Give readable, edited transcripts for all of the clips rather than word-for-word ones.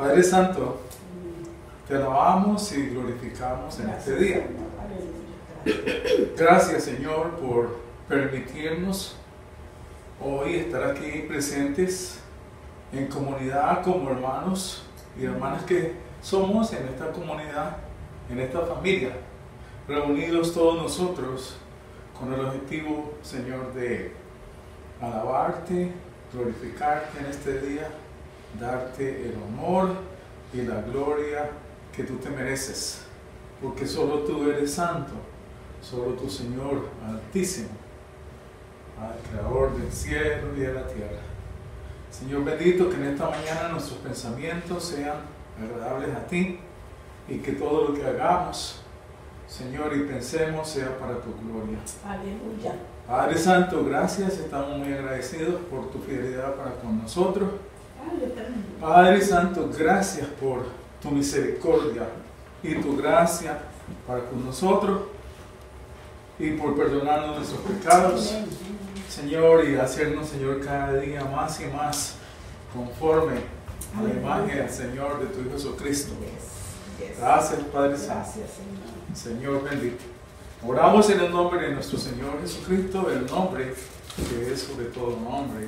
Padre Santo, te alabamos y glorificamos en este día. Gracias, Señor, por permitirnos hoy estar aquí presentes en comunidad como hermanos y hermanas que somos en esta comunidad, en esta familia, reunidos todos nosotros con el objetivo, Señor, de alabarte, glorificarte en este día, darte el honor y la gloria que tú te mereces, porque solo tú eres santo, solo tu Señor Altísimo, al Creador del cielo y de la tierra. Señor bendito, que en esta mañana nuestros pensamientos sean agradables a ti y que todo lo que hagamos, Señor, y pensemos sea para tu gloria. Aleluya. Padre Santo, gracias, estamos muy agradecidos por tu fidelidad para con nosotros. Padre Santo, gracias por tu misericordia y tu gracia para con nosotros y por perdonarnos nuestros pecados, Señor, y hacernos, Señor, cada día más y más conforme a la imagen del Señor, de tu Hijo Jesucristo. Gracias, Padre Santo. Señor bendito. Oramos en el nombre de nuestro Señor Jesucristo, el nombre que es sobre todo nombre.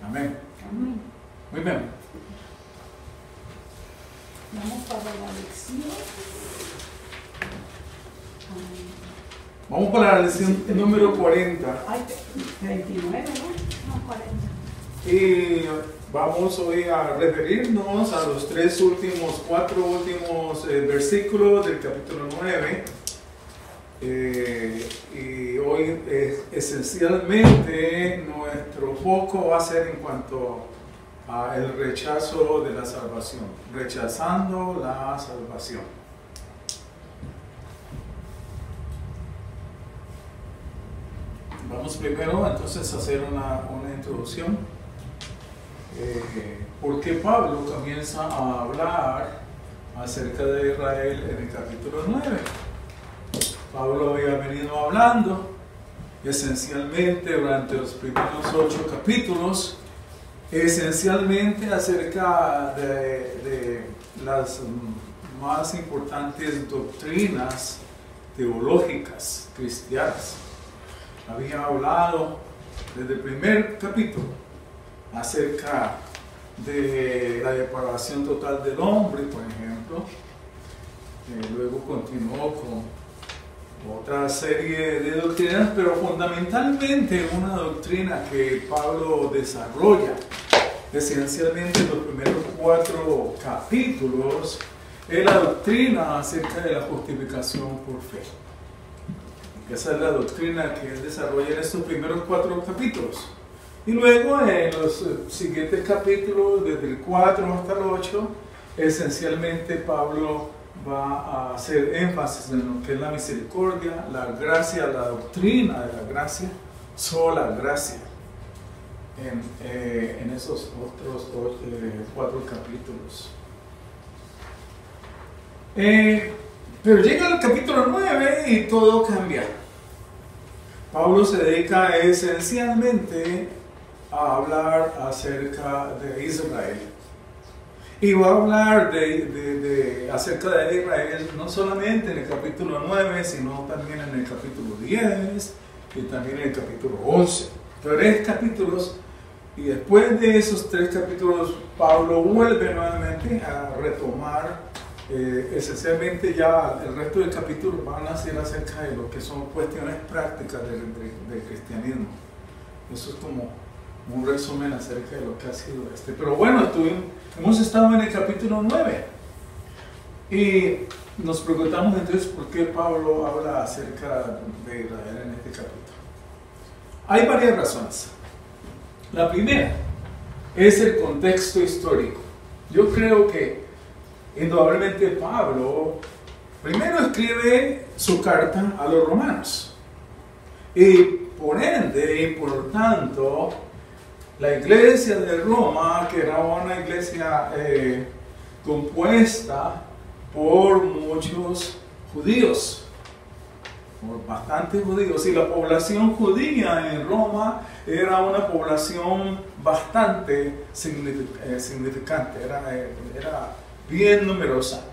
Amén. Amén. Muy bien. Vamos para la lección. Vamos para la lección número 40. Ay, 39, ¿no? No, 40. Y vamos hoy a referirnos a los cuatro últimos versículos del capítulo 9. Y hoy esencialmente nuestro foco va a ser en cuanto a el rechazo de la salvación, rechazando la salvación. Vamos primero entonces a hacer una introducción. Porque Pablo comienza a hablar acerca de Israel en el capítulo 9. Pablo había venido hablando esencialmente durante los primeros 8 capítulos, esencialmente acerca de las más importantes doctrinas teológicas cristianas. Había hablado desde el primer capítulo acerca de la depravación total del hombre, por ejemplo. Luego continuó con otra serie de doctrinas, pero fundamentalmente una doctrina que Pablo desarrolla esencialmente en los primeros 4 capítulos es la doctrina acerca de la justificación por fe. Esa es la doctrina que él desarrolla en estos primeros 4 capítulos. Y luego en los siguientes capítulos, desde el 4 hasta el 8, esencialmente Pablo va a hacer énfasis en lo que es la misericordia, la gracia, la doctrina de la gracia, sola gracia, en esos otros 4 capítulos. Pero llega el capítulo 9 y todo cambia. Pablo se dedica esencialmente a hablar acerca de Israel. Y va a hablar acerca de Israel no solamente en el capítulo 9, sino también en el capítulo 10 y también en el capítulo 11. 3 capítulos, y después de esos 3 capítulos Pablo vuelve nuevamente a retomar esencialmente ya el resto del capítulo van a ser acerca de lo que son cuestiones prácticas del cristianismo. Eso es como un resumen acerca de lo que ha sido este. Pero bueno, hemos estado en el capítulo 9 y nos preguntamos entonces por qué Pablo habla acerca de Israel en este capítulo. Hay varias razones. La primera es el contexto histórico. Yo creo que indudablemente Pablo primero escribe su carta a los romanos y por ende y por tanto la iglesia de Roma, que era una iglesia compuesta por muchos judíos, por bastantes judíos, y la población judía en Roma era una población bastante significante, era bien numerosa.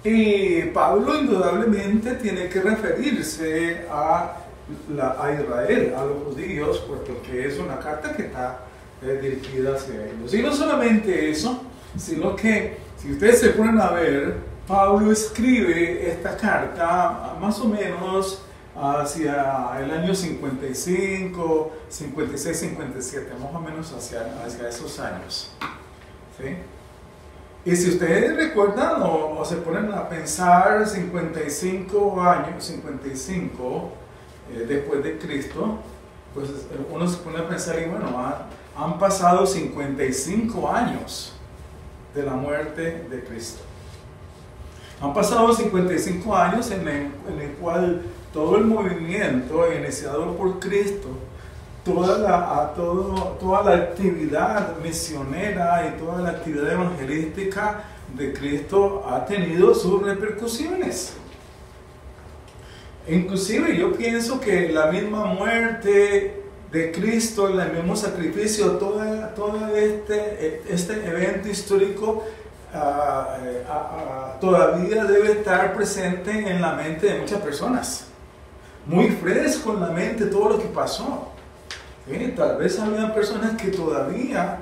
Y Pablo indudablemente tiene que referirse a Israel, a los judíos, porque es una carta que está dirigida hacia ellos. Y no solamente eso, sino que si ustedes se ponen a ver, Pablo escribe esta carta más o menos hacia el año 55, 56, 57, más o menos hacia esos años. ¿Sí? Y si ustedes recuerdan o se ponen a pensar 55 años, 55 después de Cristo, pues uno se pone a pensar y bueno, han pasado 55 años de la muerte de Cristo. Han pasado 55 años en el cual todo el movimiento iniciado por Cristo, toda la actividad misionera y toda la actividad evangelística de Cristo ha tenido sus repercusiones. Inclusive yo pienso que la misma muerte de Cristo, el mismo sacrificio, todo este evento histórico todavía debe estar presente en la mente de muchas personas. Muy fresco en la mente todo lo que pasó. Tal vez había personas que todavía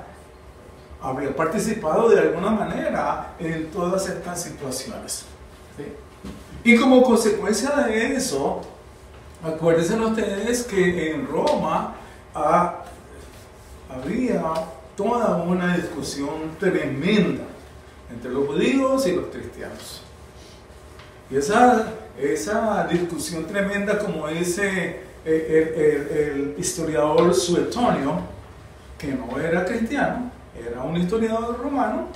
habían participado de alguna manera en todas estas situaciones. ¿Sí? Y como consecuencia de eso, acuérdense ustedes que en Roma había toda una discusión tremenda entre los judíos y los cristianos. Y esa discusión tremenda, como dice el historiador Suetonio, que no era cristiano, era un historiador romano,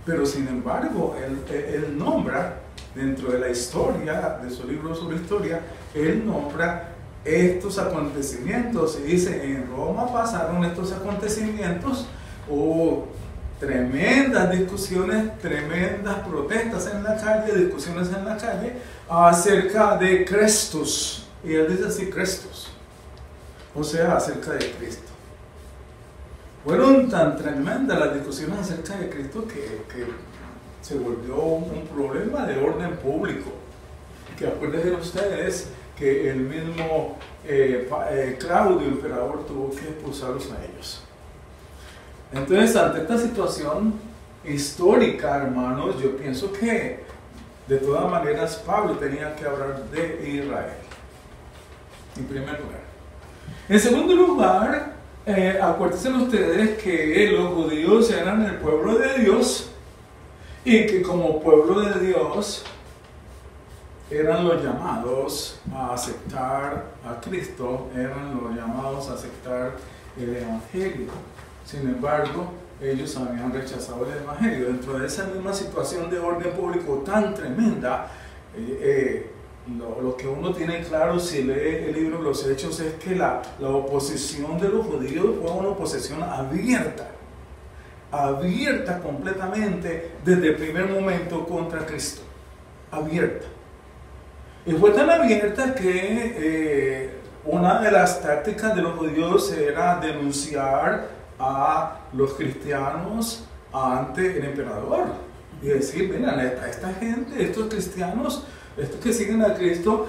pero sin embargo él nombra, dentro de la historia, de su libro sobre historia, él nombra estos acontecimientos y dice: en Roma pasaron estos acontecimientos, hubo tremendas discusiones, tremendas protestas en la calle, discusiones en la calle acerca de Christus, y él dice así, Christus, o sea, acerca de Cristo. Fueron tan tremendas las discusiones acerca de Cristo que se volvió un problema de orden público, que acuérdense ustedes que el mismo Claudio, el emperador, tuvo que expulsarlos a ellos. Entonces, ante esta situación histórica, hermanos, yo pienso que de todas maneras Pablo tenía que hablar de Israel, en primer lugar. En segundo lugar, acuérdense ustedes que los judíos eran el pueblo de Dios y que como pueblo de Dios eran los llamados a aceptar a Cristo, eran los llamados a aceptar el Evangelio. Sin embargo, ellos habían rechazado el Evangelio. Dentro de esa misma situación de orden público tan tremenda, lo que uno tiene claro si lee el libro de los Hechos es que la oposición de los judíos fue una oposición abierta completamente desde el primer momento contra Cristo, abierta. Y fue tan abierta que una de las tácticas de los judíos era denunciar a los cristianos ante el emperador y decir: miren, esta gente, estos cristianos, estos que siguen a Cristo,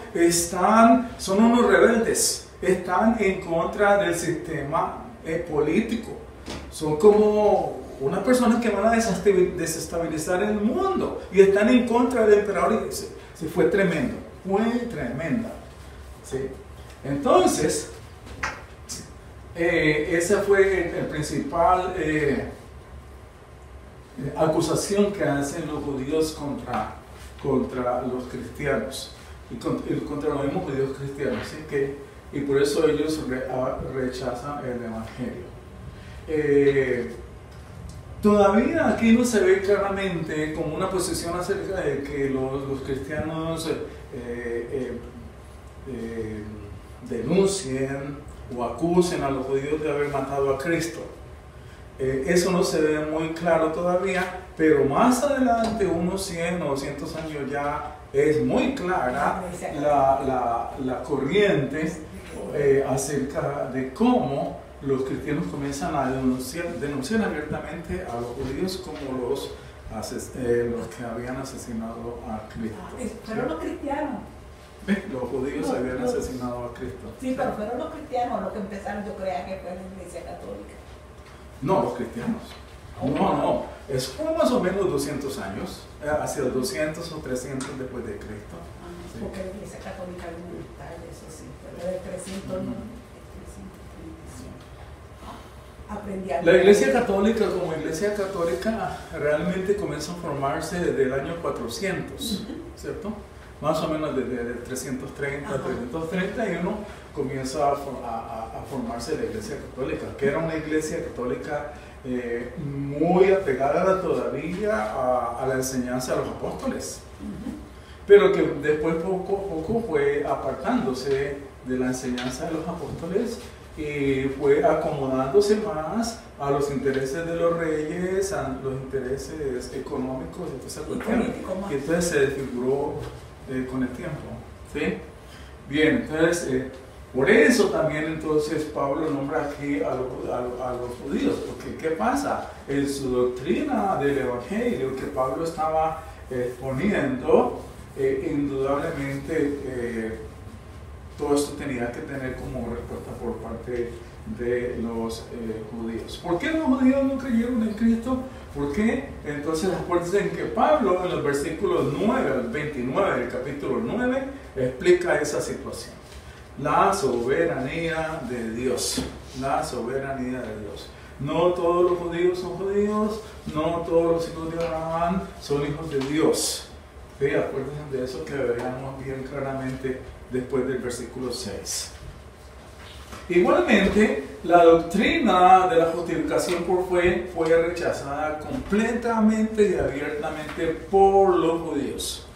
son unos rebeldes, están en contra del sistema político, son como unas personas que van a desestabilizar el mundo y están en contra del emperador. Y fue tremendo, fue tremenda. ¿Sí? Entonces, esa fue el principal acusación que hacen los judíos contra los cristianos y contra los mismos judíos cristianos, ¿sí? Y por eso ellos rechazan el Evangelio. Todavía aquí no se ve claramente como una posición acerca de que los cristianos denuncien o acusen a los judíos de haber matado a Cristo. Eso no se ve muy claro todavía, pero más adelante, unos 100 o 200 años, ya es muy clara la corriente acerca de cómo los cristianos comienzan a denunciar abiertamente a los judíos como los que habían asesinado a Cristo. Fueron los cristianos. Los judíos habían asesinado a Cristo. Sí, pero fueron los cristianos los que empezaron, yo creía que fue la Iglesia Católica. No, los cristianos. No, es como más o menos 200 años, hacia 200 o 300 después de Cristo. Sí. Porque la Iglesia Católica vino muy tarde, eso sí, pero del 300 La Iglesia Católica, como Iglesia Católica, realmente comienza a formarse desde el año 400, ¿cierto? Más o menos desde 330, 331 comienza a formarse la Iglesia Católica, que era una Iglesia Católica muy apegada todavía a la enseñanza de los apóstoles, pero que después poco a poco fue apartándose de la enseñanza de los apóstoles y fue acomodándose más a los intereses de los reyes, a los intereses económicos, y entonces se desfiguró con el tiempo, ¿sí? Bien, entonces por eso también entonces Pablo nombra aquí a los judíos, porque ¿qué pasa? En su doctrina del Evangelio que Pablo estaba exponiendo, indudablemente todo esto tenía que tener como respuesta por parte de los judíos. ¿Por qué los judíos no creyeron en Cristo? ¿Por qué? Entonces acuérdense que Pablo en los versículos 9 al 29 del capítulo 9 explica esa situación. La soberanía de Dios. La soberanía de Dios. No todos los judíos son judíos, no todos los hijos de Abraham son hijos de Dios. ¿Sí? Acuérdense de eso que veamos bien claramente después del versículo 6. Igualmente, la doctrina de la justificación por fe fue rechazada completamente y abiertamente por los judíos.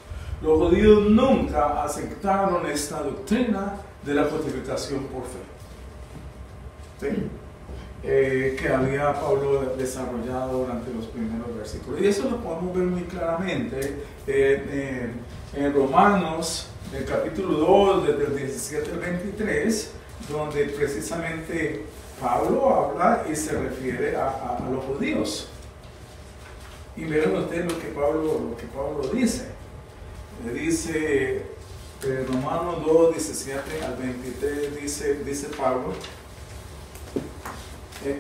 Los judíos nunca aceptaron esta doctrina de la justificación por fe, ¿sí? Que había Pablo desarrollado durante los primeros versículos. Y eso lo podemos ver muy claramente en Romanos, el capítulo 2, desde el 17 al 23, donde precisamente Pablo habla y se refiere a los judíos. Y miren ustedes lo que Pablo dice. Dice Romanos 2, 17 al 23, dice Pablo,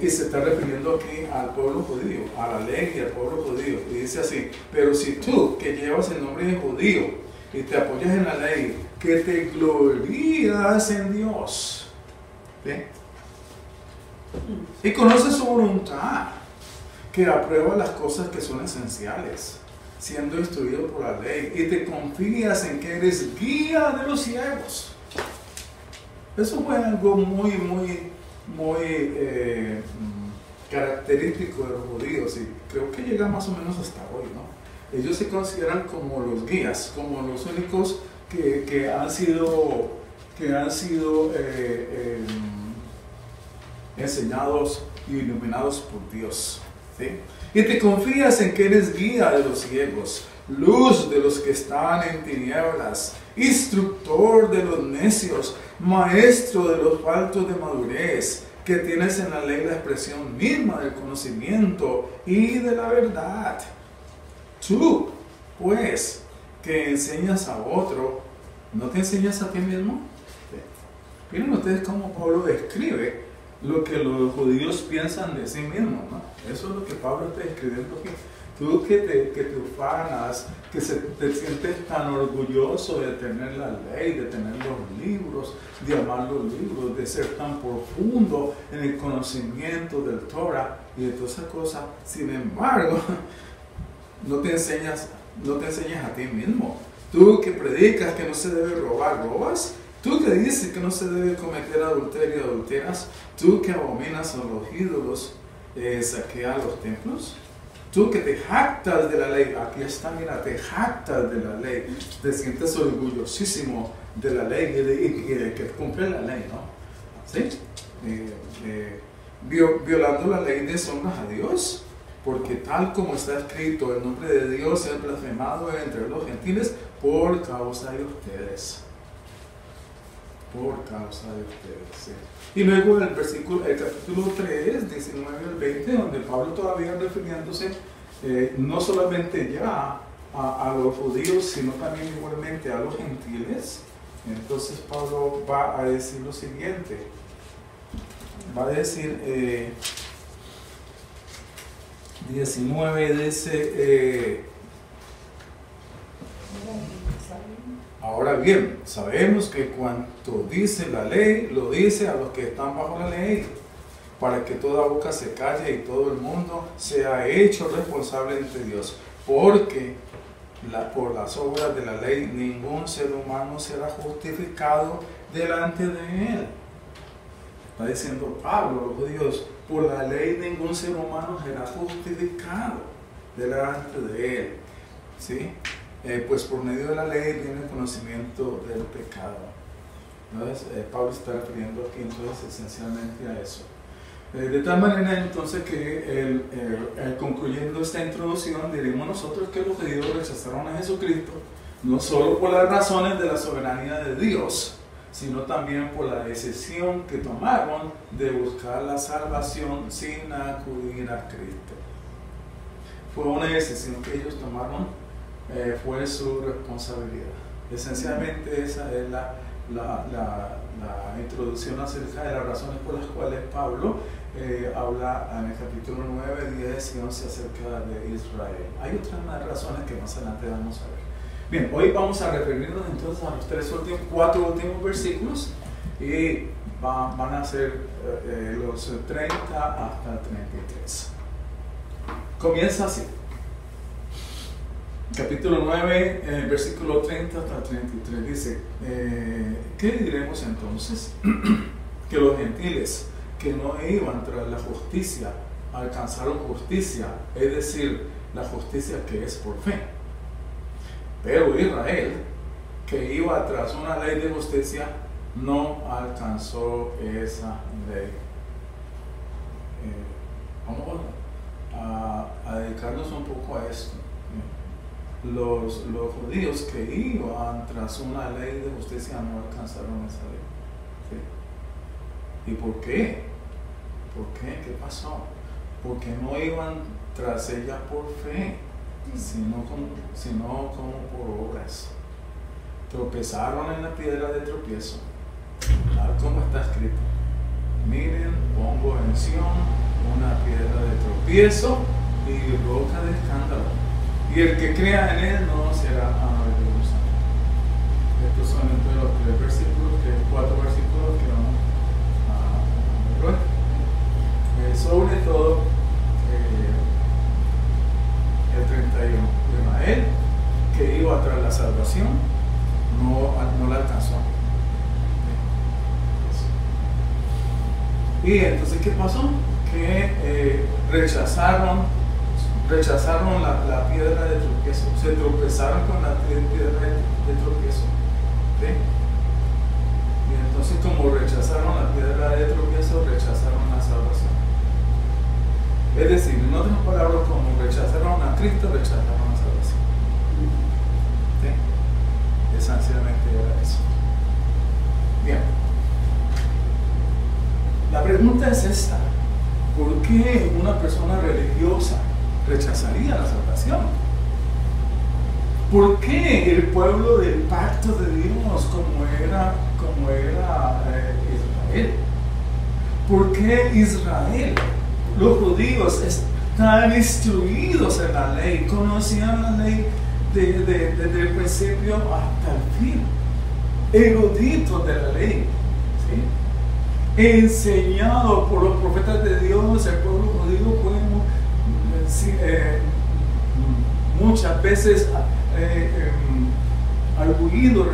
y se está refiriendo aquí al pueblo judío, a la ley y al pueblo judío. Y dice así: pero si tú, que llevas el nombre de judío y te apoyas en la ley, que te glorías en Dios, ¿sí? Y conoces su voluntad, que aprueba las cosas que son esenciales, siendo instruido por la ley, y te confías en que eres guía de los ciegos. Eso fue algo muy característico de los judíos, y creo que llega más o menos hasta hoy, ¿no? Ellos se consideran como los guías, como los únicos que han sido enseñados y iluminados por Dios, ¿sí? Y te confías en que eres guía de los ciegos, luz de los que están en tinieblas, instructor de los necios, maestro de los faltos de madurez, que tienes en la ley la expresión misma del conocimiento y de la verdad. Tú, pues, que enseñas a otro, ¿no te enseñas a ti mismo? ¿Sí? Miren ustedes cómo Pablo describe lo que los judíos piensan de sí mismos, ¿no? Eso es lo que Pablo está escribiendo aquí. Tú que te ufanas, que te sientes tan orgulloso de tener la ley, de tener los libros, de amar los libros, de ser tan profundo en el conocimiento del Torah y de todas esas cosas. Sin embargo, no te enseñas a ti mismo. Tú que predicas que no se debe robar, ¿robas? Tú que dices que no se debe cometer adulterio, adulteras. Tú que abominas a los ídolos, saqueas los templos. Tú que te jactas de la ley, aquí está, mira, te jactas de la ley, te sientes orgullosísimo de la ley y de que cumple la ley, ¿no? ¿Sí? Violando la ley deshonras a Dios, porque tal como está escrito, el nombre de Dios es blasfemado entre los gentiles por causa de ustedes. por causa de ustedes. ¿Sí? Y luego el capítulo 3, 19 al 20, donde Pablo todavía refiriéndose no solamente ya a los judíos, sino también igualmente a los gentiles. Entonces Pablo va a decir lo siguiente, va a decir 19, dice ahora bien, sabemos que cuanto dice la ley, lo dice a los que están bajo la ley, para que toda boca se calle y todo el mundo sea hecho responsable ante Dios, porque por las obras de la ley ningún ser humano será justificado delante de él. Está diciendo Pablo, los judíos, por la ley ningún ser humano será justificado delante de él. ¿Sí? Pues por medio de la ley viene el conocimiento del pecado. Entonces, Pablo está refiriendo aquí entonces esencialmente a eso. De tal manera entonces que concluyendo esta introducción diremos nosotros que los judíos rechazaron a Jesucristo no solo por las razones de la soberanía de Dios, sino también por la decisión que tomaron de buscar la salvación sin acudir a Cristo. Fue una decisión que ellos tomaron, fue su responsabilidad. Esencialmente esa es la introducción acerca de las razones por las cuales Pablo habla en el capítulo 9, 10 y 11 acerca de Israel. Hay otras más razones que más adelante vamos a ver. Bien, hoy vamos a referirnos entonces a los 4 últimos versículos y van a ser los 30 hasta el 33. Comienza así. Capítulo 9, versículo 30 hasta 33 dice, ¿qué diremos entonces? Que los gentiles que no iban tras la justicia alcanzaron justicia, es decir, la justicia que es por fe. Pero Israel, que iba tras una ley de justicia, no alcanzó esa ley. Vamos a dedicarnos un poco a esto. Los judíos que iban tras una ley de justicia no alcanzaron esa ley. ¿Sí? ¿Y por qué? ¿Por qué? ¿Qué pasó? Porque no iban tras ella por fe, sino como por obras. Tropezaron en la piedra de tropiezo, tal como está escrito. Miren, pongo en Sión una piedra de tropiezo y roca de escándalo. Y el que crea en él no será avergonzado. Estos son entre los 4 versículos que vamos a ver. Sobre todo el 31. Israel, que iba tras la salvación, no la alcanzó. Y entonces, ¿qué pasó? Que rechazaron la piedra de tropiezo, se tropezaron con la piedra de tropiezo. ¿Sí? Y entonces, como rechazaron la piedra de tropiezo, rechazaron la salvación. Es decir, en otras palabras, como rechazaron a Cristo, rechazaron la salvación. ¿Sí? Esencialmente era eso. Bien. La pregunta es esta: ¿por qué una persona religiosa rechazaría la salvación? ¿Por qué el pueblo del pacto de Dios, como era Israel? ¿Por qué Israel? Los judíos estaban instruidos en la ley, conocían la ley desde el principio hasta el fin, eruditos de la ley, ¿sí? Enseñado por los profetas de Dios. El pueblo judío fue muchas veces arguido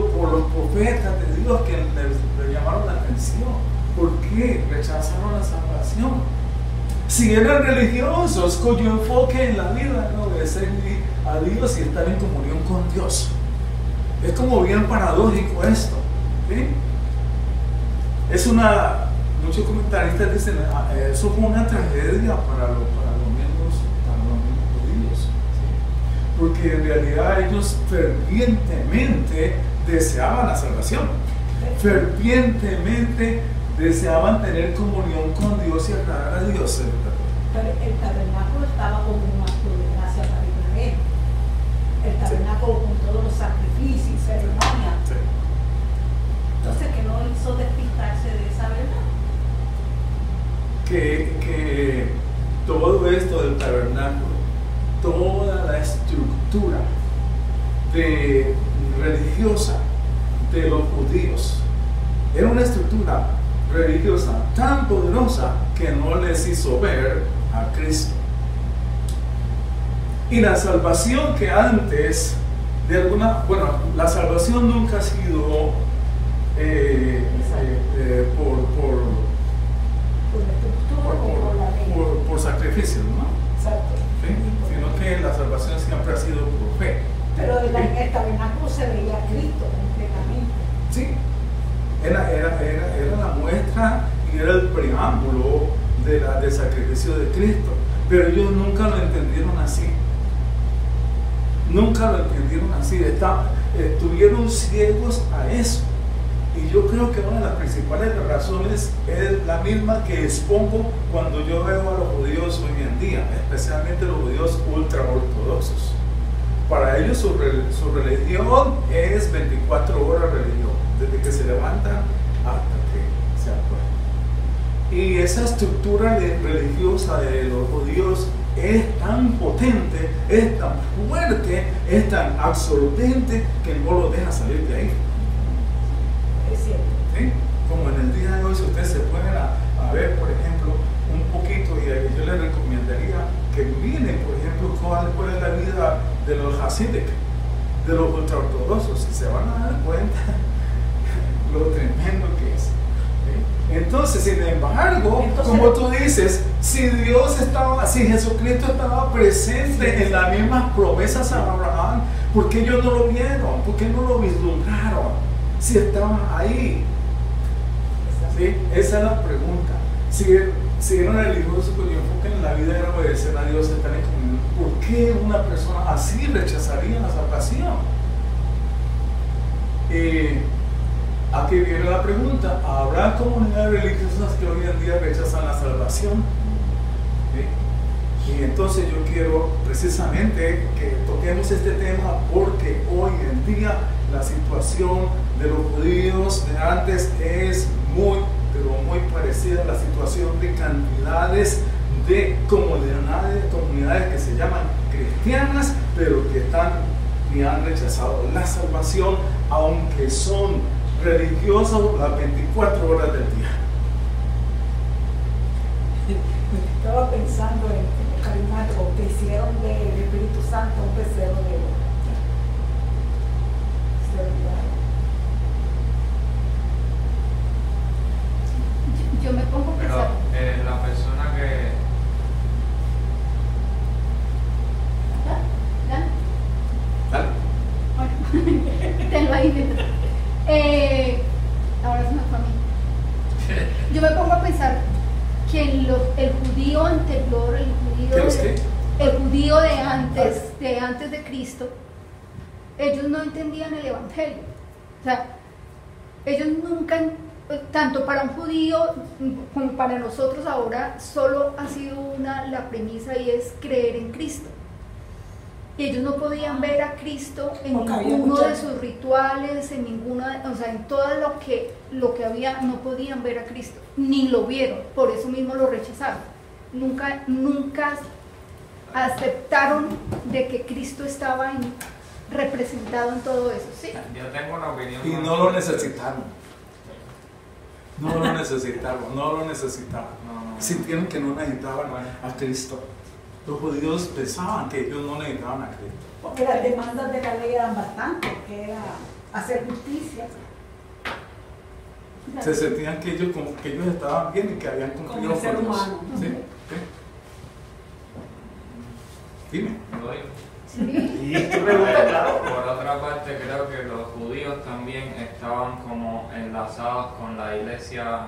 por los profetas de Dios que le llamaron la atención. ¿Por qué rechazaron la salvación? Si eran religiosos cuyo enfoque en la vida era obedecer a Dios y estar en comunión con Dios. Es como bien paradójico esto, ¿sí? Muchos comentaristas dicen, eso fue una tragedia para los judíos, ¿sí? Porque en realidad ellos fervientemente deseaban la salvación. fervientemente deseaban tener comunión con Dios y agradar a Dios. Pero el tabernáculo estaba como un acto de gracia para Israel. El tabernáculo con todos los sacrificios y ceremonias. Sí. Entonces, que no hizo despistarse de esa verdad. Que todo esto del tabernáculo, toda la estructura religiosa de los judíos, era una estructura religiosa tan poderosa que no les hizo ver a Cristo. Y la salvación que antes, la salvación nunca ha sido por sacrificios, ¿no? Exacto. ¿Sí? Sino que la salvación siempre ha sido por fe. Pero en el tabernáculo se veía a Cristo completamente. Sí, era la muestra y era el preámbulo del sacrificio de Cristo. Pero ellos nunca lo entendieron así. Nunca lo entendieron así. Estuvieron ciegos a eso. Y yo creo que una de las principales razones es la misma que expongo cuando yo veo a los judíos hoy en día, especialmente los judíos ultraortodoxos. Para ellos su religión es 24 horas religión, desde que se levantan hasta que se acuestan. Y esa estructura religiosa de los judíos es tan potente, es tan fuerte, es tan absolutamente que no los deja salir de ahí. Es cierto. ¿Sí? Como en el día de hoy, si ustedes se ponen a ver, por ejemplo, un poquito, y yo les recomendaría que miren, por ejemplo, cuál es la vida de los Hasidic, de los ultraortodoxos, y se van a dar cuenta lo tremendo que es. ¿Sí? Entonces, sin embargo, como tú dices, si Jesucristo estaba presente en las mismas promesas a Abraham, ¿por qué ellos no lo vieron? ¿Por qué no lo vislumbraron? Si estaba ahí. ¿Sí? Esa es la pregunta. Si eran religiosos cuyo enfoque en la vida era obedecer a Dios, estar en comunión, ¿por qué una persona así rechazaría la salvación? Aquí viene la pregunta: ¿habrá comunidades religiosas que hoy en día rechazan la salvación? ¿Sí? Y entonces yo quiero precisamente que toquemos este tema, porque hoy en día la situación de los judíos de antes es muy parecida a la situación de cantidades de comunidades que se llaman cristianas, pero que están y han rechazado la salvación, aunque son religiosas las 24 horas del día. Estaba pensando en el carismático que hicieron del Espíritu Santo un becerro de oro. Se olvidaron. Yo me pongo a pensar. Pero la persona que... ¿Dale? Bueno, tenlo ahí dentro. Ahora se me fue a mí. Yo me pongo a pensar que el judío anterior, el judío de antes de Cristo, ellos no entendían el evangelio. O sea, ellos nunca, tanto para un judío como para nosotros ahora, solo ha sido la premisa, y es creer en Cristo. Y ellos no podían ver a Cristo en ninguno de sus rituales, en ninguna, o sea, en todo lo que había, no podían ver a Cristo, ni lo vieron, por eso mismo lo rechazaron. Nunca aceptaron de que Cristo estaba representado en todo eso, ¿sí? Yo tengo una opinión. Y no lo necesitaron. No lo necesitaron. No. Sintieron que no necesitaban a Cristo. Los judíos pensaban que ellos no necesitaban a Cristo. Porque las demandas de la ley eran bastantes, que era hacer justicia. Se sentían que ellos estaban bien y que habían cumplido como el ser con Dios. humano. ¿Sí? ¿Sí? Dime. Por otra parte, creo que los judíos también estaban como enlazados con la iglesia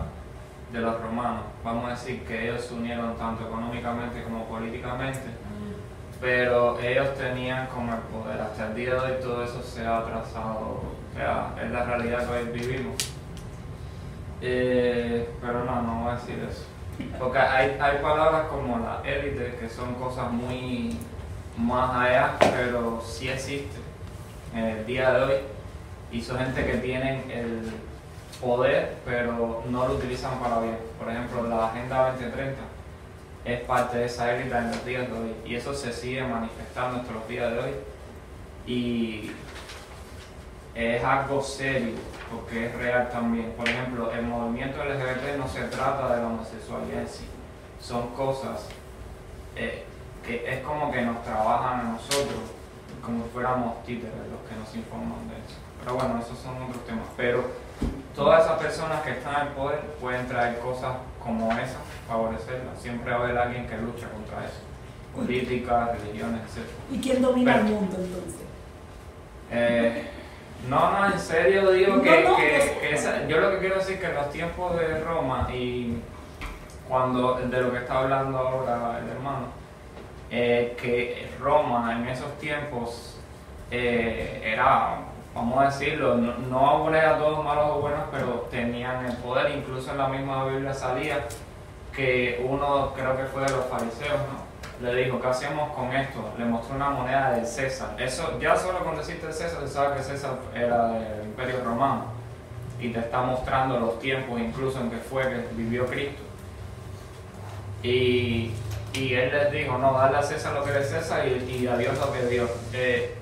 de los romanos. Vamos a decir que ellos se unieron tanto económicamente como políticamente, pero ellos tenían como el poder. Hasta el día de hoy todo eso se ha atrasado. O sea, es la realidad que hoy vivimos. Pero no voy a decir eso. Porque hay palabras como la élite que son cosas muy más allá, pero sí existen en el día de hoy. Y son gente que tienen el poder, pero no lo utilizan para bien. Por ejemplo, la Agenda 2030 es parte de esa élite en los días de hoy. Y eso se sigue manifestando en los días de hoy. Y es algo serio, porque es real también. Por ejemplo, el movimiento LGBT no se trata de la homosexualidad en sí. Son cosas que es como que nos trabajan a nosotros, como si fuéramos títeres los que nos informan de eso. Pero bueno, esos son otros temas. Pero todas esas personas que están en el poder pueden traer cosas como esas, favorecerlas. Siempre va a haber alguien que lucha contra eso. Políticas, religiones, etc. ¿Y quién domina el mundo entonces? No, en serio digo yo lo que quiero decir es que en los tiempos de Roma y de lo que está hablando ahora el hermano, que Roma en esos tiempos era, vamos a decirlo, no vamos a poner a todos malos o buenos, pero tenían el poder. Incluso en la misma Biblia salía que uno, creo que fue de los fariseos, ¿no?, le dijo, ¿qué hacemos con esto? Le mostró una moneda del César. Eso, ya solo con decirte el César, se sabe que César era del Imperio Romano. Y te está mostrando los tiempos incluso en que fue que vivió Cristo. Y él les dijo, no, dale a César lo que es César y a Dios lo que es Dios.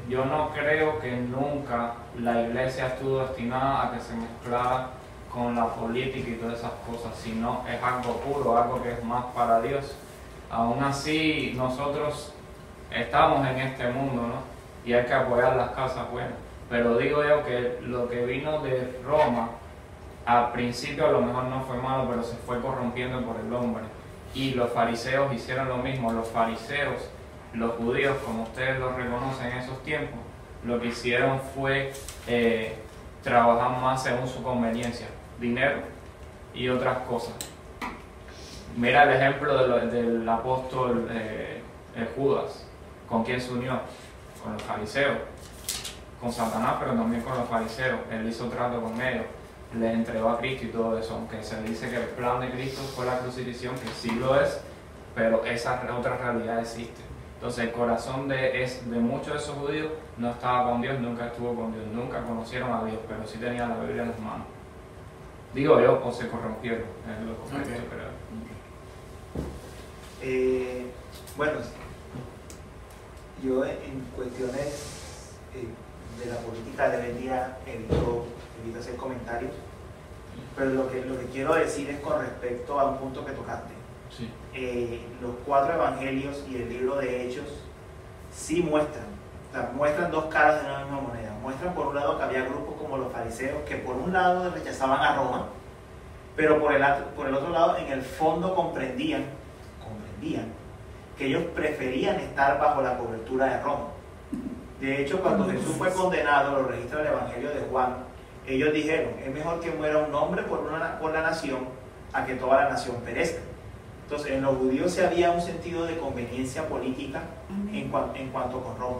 Yo no creo que nunca la iglesia estuvo destinada a que se mezclara con la política y todas esas cosas, sino es algo puro, algo que es más para Dios. Aún así, nosotros estamos en este mundo, ¿no? Y hay que apoyar las causas buenas. Pero digo yo que lo que vino de Roma, al principio a lo mejor no fue malo, pero se fue corrompiendo por el hombre. Y los fariseos hicieron lo mismo. Los fariseos, los judíos, como ustedes lo reconocen en esos tiempos, lo que hicieron fue trabajar más según su conveniencia, dinero y otras cosas. Mira el ejemplo del apóstol Judas. ¿Con quién se unió? Con los fariseos, con Satanás, pero también con los fariseos. Él hizo trato con ellos, les entregó a Cristo y todo eso, aunque se dice que el plan de Cristo fue la crucifixión, que sí lo es, pero esa otra realidad existe. Entonces el corazón de muchos de esos judíos no estaba con Dios, nunca estuvo con Dios, nunca conocieron a Dios, pero sí tenían la Biblia en las manos. Digo yo, o se corrompieron, es lo correcto, Okay. pero... Bueno, yo en cuestiones de la política de hoy en día evito hacer comentarios, pero lo que quiero decir es con respecto a un punto que tocaste. Sí. Los 4 evangelios y el libro de Hechos sí muestran dos caras de una misma moneda. Muestran por un lado que había grupos como los fariseos que por un lado rechazaban a Roma, pero por el otro lado en el fondo comprendían que ellos preferían estar bajo la cobertura de Roma. De hecho, cuando Jesús fue condenado, lo registra el Evangelio de Juan, ellos dijeron, es mejor que muera un hombre por la nación a que toda la nación perezca. Entonces, en los judíos se había un sentido de conveniencia política en cuanto con Roma.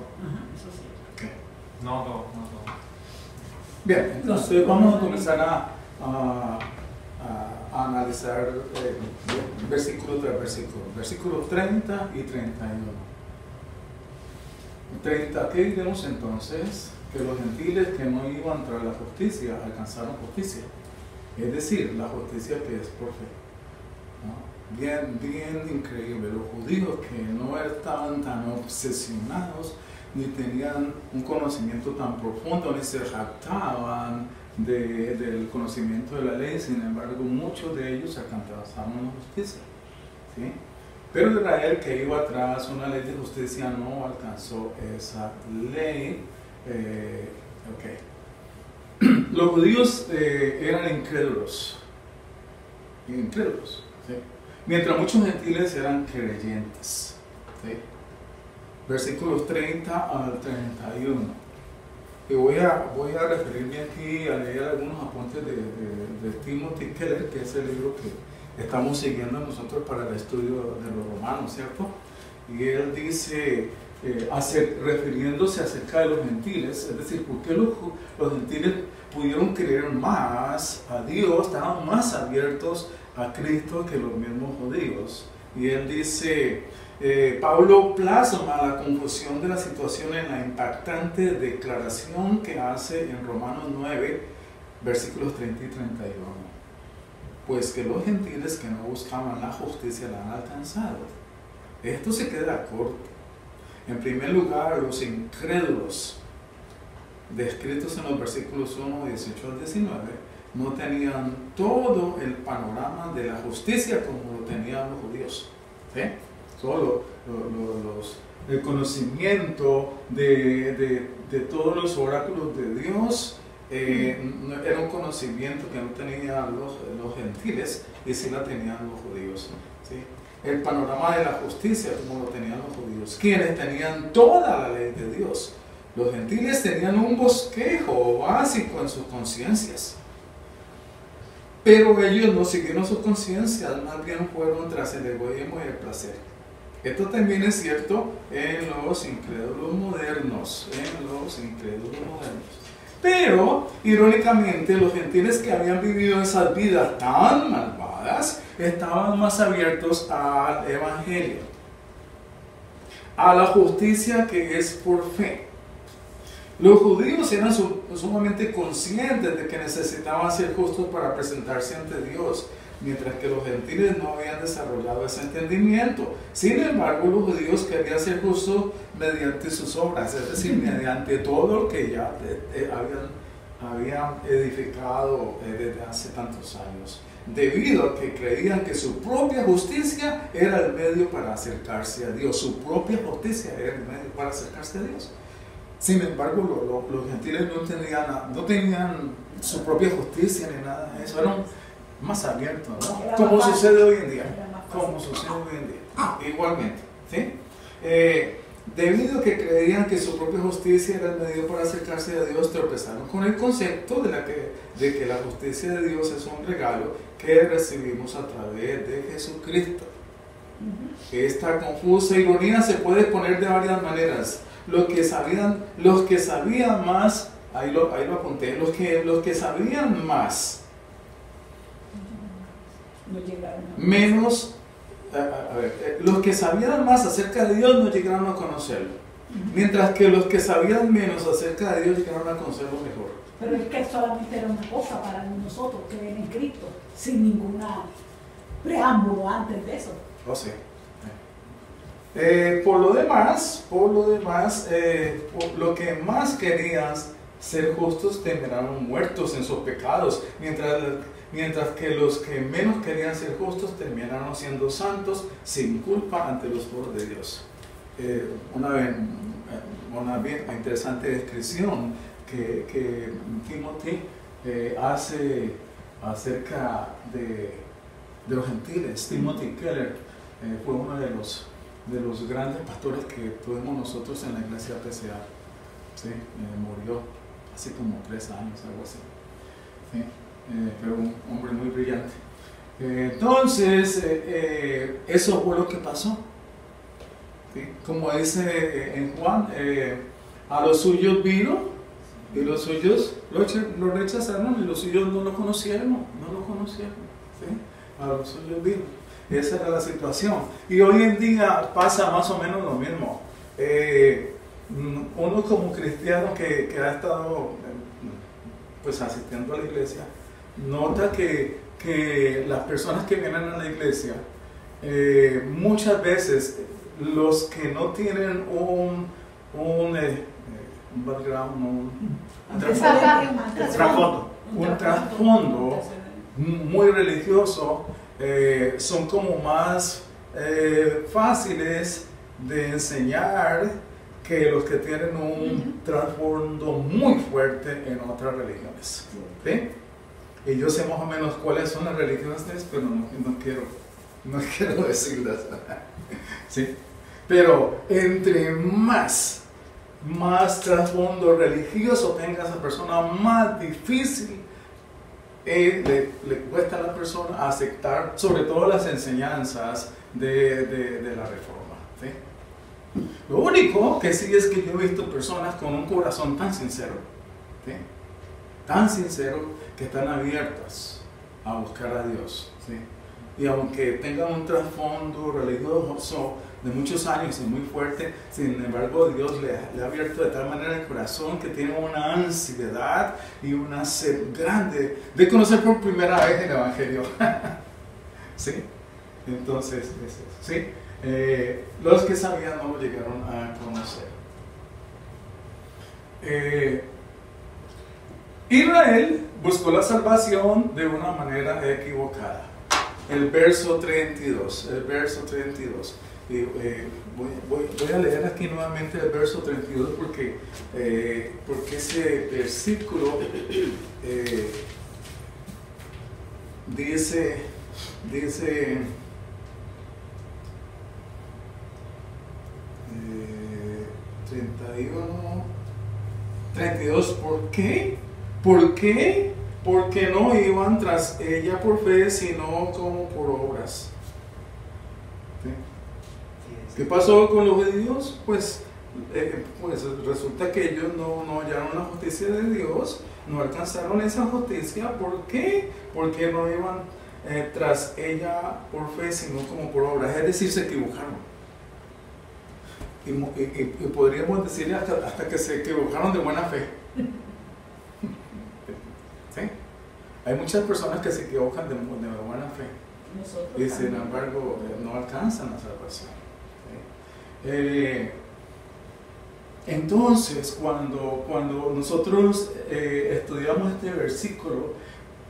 Eso sí. Okay. No todo. Bien, entonces vamos a comenzar a analizar versículo tras versículo. Versículos 30 y 31. 30, ¿qué diremos entonces? Que los gentiles que no iban tras la justicia alcanzaron justicia. Es decir, la justicia que es por fe. ¿No? Bien increíble. Los judíos que no estaban tan obsesionados, ni tenían un conocimiento tan profundo, ni se jactaban del conocimiento de la ley, sin embargo, muchos de ellos alcanzaron la justicia. ¿Sí? Pero Israel, que iba atrás una ley de justicia, no alcanzó esa ley. Los judíos eran incrédulos, ¿sí? Mientras muchos gentiles eran creyentes. ¿Sí? Versículos 30 al 31. Y voy a referirme aquí a leer algunos apuntes de Timothy Keller, que es el libro que estamos siguiendo nosotros para el estudio de los romanos, ¿cierto? Y él dice, refiriéndose acerca de los gentiles, es decir, ¿por qué los gentiles pudieron creer más a Dios, estaban más abiertos a Cristo que los mismos judíos. Y él dice, Pablo plasma la confusión de la situación en la impactante declaración que hace en Romanos 9, versículos 30 y 31. Pues que los gentiles que no buscaban la justicia la han alcanzado. Esto se queda corto. En primer lugar, los incrédulos, descritos en los versículos 1, 18 al 19, no tenían todo el panorama de la justicia como lo tenían los judíos. ¿Sí? Solo el conocimiento de todos los oráculos de Dios era un conocimiento que no tenían los gentiles y sí la tenían los judíos. ¿Sí? El panorama de la justicia como lo tenían los judíos, quienes tenían toda la ley de Dios. Los gentiles tenían un bosquejo básico en sus conciencias, pero ellos no siguieron sus conciencias, más bien fueron tras el egoísmo y el placer. Esto también es cierto en los incrédulos modernos, Pero, irónicamente, los gentiles que habían vivido esas vidas tan malvadas estaban más abiertos al evangelio, a la justicia que es por fe. Los judíos eran sumamente conscientes de que necesitaban ser justos para presentarse ante Dios, mientras que los gentiles no habían desarrollado ese entendimiento. Sin embargo, los judíos querían ser justos mediante sus obras, es decir, mediante todo lo que ya habían edificado desde hace tantos años, debido a que creían que su propia justicia era el medio para acercarse a Dios. Su propia justicia era el medio para acercarse a Dios. Sin embargo, los gentiles no tenían su propia justicia ni nada de eso, eran más abiertos, ¿no? Como sucede hoy en día. Igualmente, ¿sí? Debido a que creían que su propia justicia era el medio para acercarse a Dios, tropezaron con el concepto de que la justicia de Dios es un regalo que recibimos a través de Jesucristo. Esta confusa ironía se puede poner de varias maneras. Los que sabían más, ahí lo apunté, los que sabían más, los que sabían más acerca de Dios no llegaron a conocerlo, mientras que los que sabían menos acerca de Dios llegaron a conocerlo mejor. Pero es que solamente era una cosa para nosotros, creer en Cristo, sin ninguna preámbulo antes de eso. Oh, sí. Por lo demás, lo que más querían ser justos terminaron muertos en sus pecados, mientras que los que menos querían ser justos terminaron siendo santos sin culpa ante los ojos de Dios. Una bien interesante descripción que Timothy hace acerca de los gentiles. Timothy Keller fue uno de los grandes pastores que tuvimos nosotros en la iglesia PCA. ¿Sí? Murió hace como 3 años, algo así. ¿Sí? Pero un hombre muy brillante. Entonces, eso fue lo que pasó. ¿Sí? Como dice en Juan, a los suyos vino y los suyos lo rechazaron y los suyos no lo conocieron. ¿Sí? A los suyos vino. Esa era la situación. Y hoy en día pasa más o menos lo mismo. Uno como cristiano que ha estado pues asistiendo a la iglesia, nota que las personas que vienen a la iglesia, muchas veces los que no tienen un background, un trasfondo muy religioso, son como más fáciles de enseñar que los que tienen un trasfondo muy fuerte en otras religiones. ¿Sí? Y yo sé más o menos cuáles son las religiones, pero no quiero decirlas. ¿Sí? Pero entre más trasfondo religioso tenga esa persona, más difícil le cuesta a la persona aceptar sobre todo las enseñanzas de la reforma. ¿Sí? Lo único que sí es que yo he visto personas con un corazón tan sincero, ¿sí? tan sinceros que están abiertas a buscar a Dios, ¿sí? Y aunque tengan un trasfondo religioso de muchos años y muy fuerte, sin embargo Dios le ha abierto de tal manera el corazón que tiene una ansiedad y una sed grande de conocer por primera vez el Evangelio. ¿Sí? Entonces, ¿sí? Los que sabían no lo llegaron a conocer. Israel buscó la salvación de una manera equivocada. El verso 32. Y, voy a leer aquí nuevamente el verso 32 porque ese versículo dice 32, ¿por qué? ¿Por qué? Porque no iban tras ella por fe, sino como por obras. ¿Sí? ¿Qué pasó con los judíos? Pues resulta que ellos no hallaron la justicia de Dios, no alcanzaron esa justicia. ¿Por qué? Porque no iban tras ella por fe, sino como por obras. Es decir, se equivocaron. Y podríamos decir hasta que se equivocaron de buena fe. ¿Sí? Hay muchas personas que se equivocan de buena fe. Nosotros Y sin también. embargo no alcanzan la salvación. ¿Sí? Entonces, cuando nosotros estudiamos este versículo,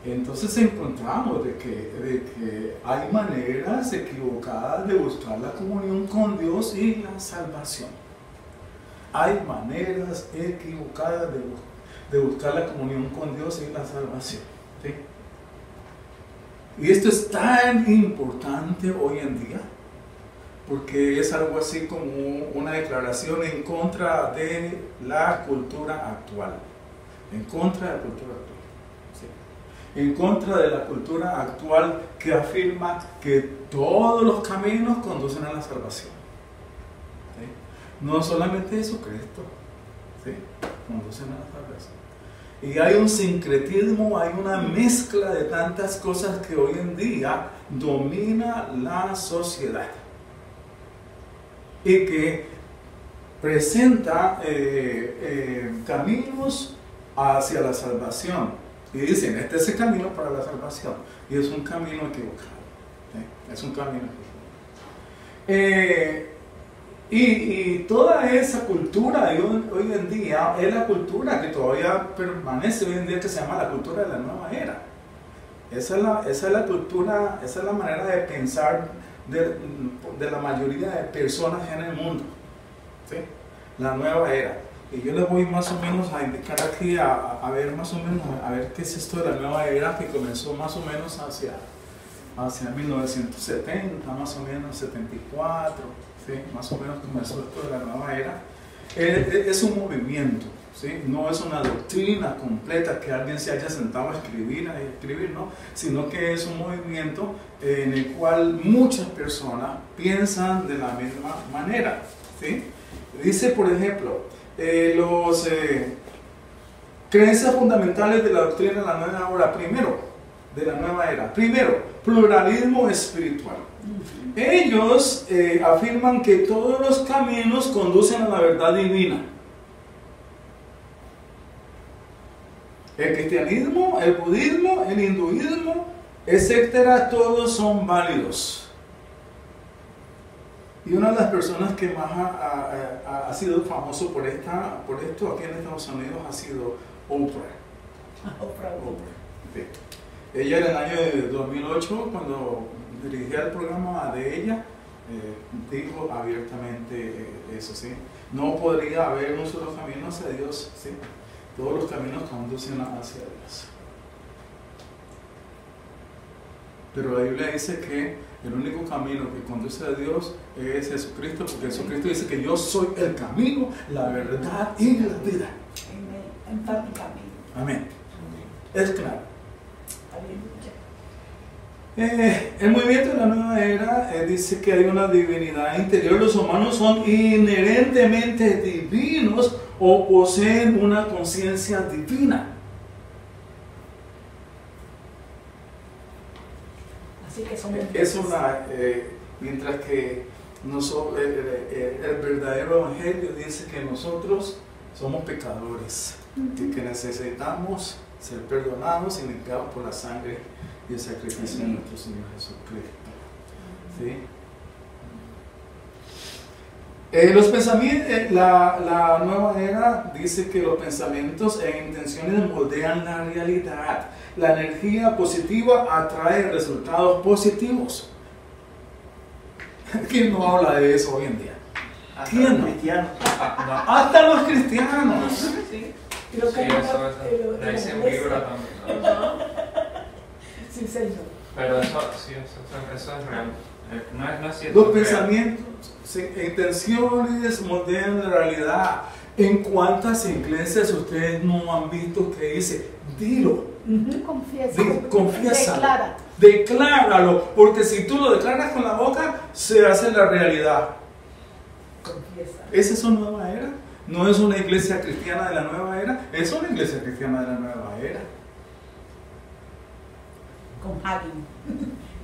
entonces encontramos de que hay maneras equivocadas de buscar la comunión con Dios y la salvación. Hay maneras equivocadas de buscar la comunión con Dios y la salvación. ¿Sí? Y esto es tan importante hoy en día, porque es algo así como una declaración en contra de la cultura actual. En contra de la cultura actual. ¿Sí? En contra de la cultura actual que afirma que todos los caminos conducen a la salvación. ¿Sí? No solamente Jesucristo, ¿sí? Conducen a la salvación. Y hay un sincretismo, hay una mezcla de tantas cosas que hoy en día domina la sociedad y que presenta caminos hacia la salvación. Y dicen, este es el camino para la salvación. Y es un camino equivocado. ¿Sí? Es un camino equivocado. Y toda esa cultura hoy en día es la cultura que todavía permanece hoy en día, que se llama la cultura de la nueva era. Esa es la cultura, esa es la manera de pensar de la mayoría de personas en el mundo. ¿Sí? La nueva era. Y yo les voy más o menos a indicar aquí a ver más o menos a ver qué es esto de la nueva era, que comenzó más o menos hacia 1970, más o menos 74. ¿Sí? Más o menos comenzó esto de la nueva era. Es un movimiento, ¿sí? No es una doctrina completa que alguien se haya sentado a escribir, ¿no? Sino que es un movimiento en el cual muchas personas piensan de la misma manera, ¿sí? Dice, por ejemplo, creencias fundamentales de la doctrina de la nueva era. Primero, pluralismo espiritual. Ellos afirman que todos los caminos conducen a la verdad divina. El cristianismo, el budismo, el hinduismo, etcétera, todos son válidos. Y una de las personas que más ha sido famoso por esto aquí en Estados Unidos ha sido Oprah. Sí. Ella en el año de 2008, cuando dirigía el programa de ella, dijo abiertamente eso, ¿sí? No podría haber un solo camino hacia Dios, ¿sí? Todos los caminos conducen hacia Dios. Pero la Biblia dice que el único camino que conduce a Dios es Jesucristo, porque Jesucristo dice que yo soy el camino, la verdad y la vida. Enfáticamente. Amén. Es claro. Aleluya. El movimiento de la nueva era dice que hay una divinidad interior. Los humanos son inherentemente divinos o poseen una conciencia divina. Sí, que somos es una, mientras que el verdadero evangelio dice que nosotros somos pecadores, que necesitamos ser perdonados y limpiados por la sangre y el sacrificio de nuestro Señor Jesucristo. ¿Sí? Los pensamientos, la nueva era dice que los pensamientos e intenciones moldean la realidad. La energía positiva atrae resultados positivos. ¿Quién no habla de eso hoy en día? ¿Quién no? Cristianos. Hasta los cristianos. Sí. Sí, eso dicen vibra también, ¿no? Sí, señor. Pero eso es real. No es cierto. Los pensamientos e intenciones moldean la realidad. ¿En cuántas iglesias ustedes no han visto que dice, dilo? Confiesa. Decláralo, porque si tú lo declaras con la boca, se hace la realidad. Confiesa. ¿Esa es una nueva era? No es una iglesia cristiana de la nueva era, es una iglesia cristiana de la nueva era. Con Hagin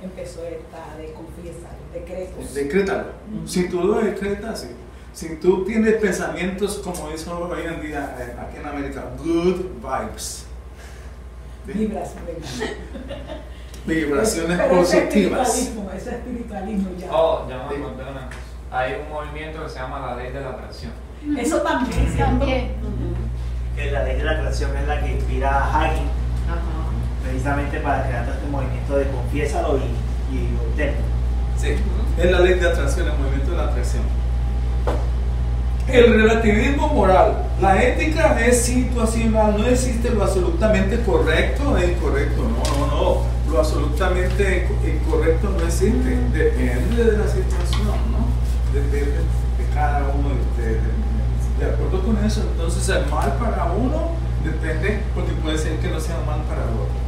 empezó esta de confiesa, decretos. Decrétalo. Si tú lo decretas, sí. Si tú tienes pensamientos como eso hoy en día aquí en América, good vibes. ¿Sí? Vibraciones Pero positivas. Ese espiritualismo ya. Oh, ya me acordé de una cosa. Hay un movimiento que se llama la ley de la atracción. Eso también, ¿cierto? También. Que la ley de la atracción es la que inspira a Hagin precisamente para crear todo este movimiento de confiésalo y obténlo. Sí, es la ley de atracción, el movimiento de la atracción. El relativismo moral. La ética es situacional, no existe lo absolutamente correcto e incorrecto. No. Lo absolutamente incorrecto no existe. Depende de la situación, ¿no? Depende de cada uno de ustedes. De acuerdo con eso, entonces el mal para uno depende, porque puede ser que no sea mal para el otro.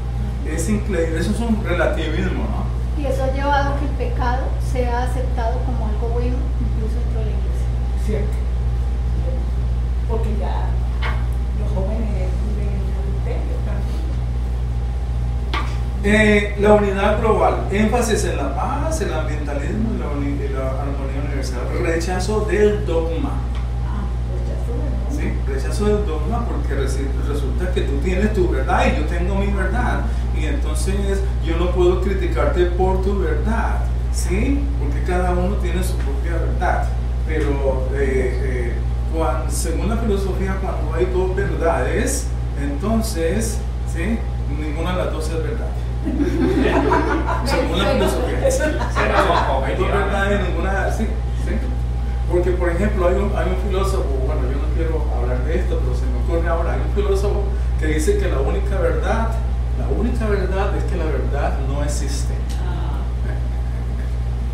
Eso es un relativismo, ¿no? Y eso ha llevado a que el pecado sea aceptado como algo bueno, incluso dentro de la iglesia. Cierto. Porque ya los jóvenes viven en el adulterio. La unidad global, énfasis en la paz, el ambientalismo y la armonía universal. Rechazo del dogma. Sí, rechazo del dogma porque resulta que tú tienes tu verdad y yo tengo mi verdad. Y entonces yo no puedo criticarte por tu verdad, ¿sí? Porque cada uno tiene su propia verdad. Pero según la filosofía, cuando hay dos verdades, entonces, ¿sí? Ninguna de las dos es verdad. Según la filosofía. Hay dos verdades, ninguna, sí. Porque, por ejemplo, hay un filósofo, bueno, yo no quiero hablar de esto, pero se me ocurre ahora, hay un filósofo que dice que la única verdad es que la verdad no existe.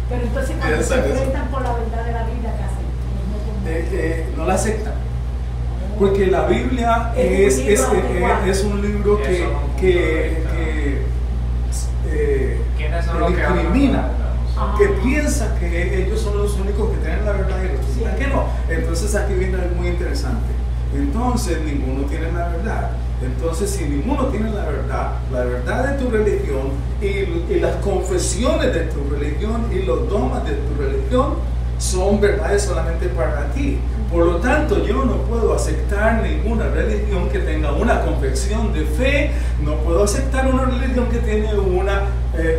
Pero entonces cuando se enfrentan por la verdad de la Biblia, ¿qué hacen? No la aceptan. Porque la Biblia es un libro que discrimina, que piensa que ellos son los únicos que tienen la verdad y resulta que no. Entonces aquí viene algo muy interesante. Entonces ninguno tiene la verdad. Entonces si ninguno tiene la verdad de tu religión y las confesiones de tu religión y los dogmas de tu religión son verdades solamente para ti. Por lo tanto, yo no puedo aceptar ninguna religión que tenga una confesión de fe, no puedo aceptar una religión que tiene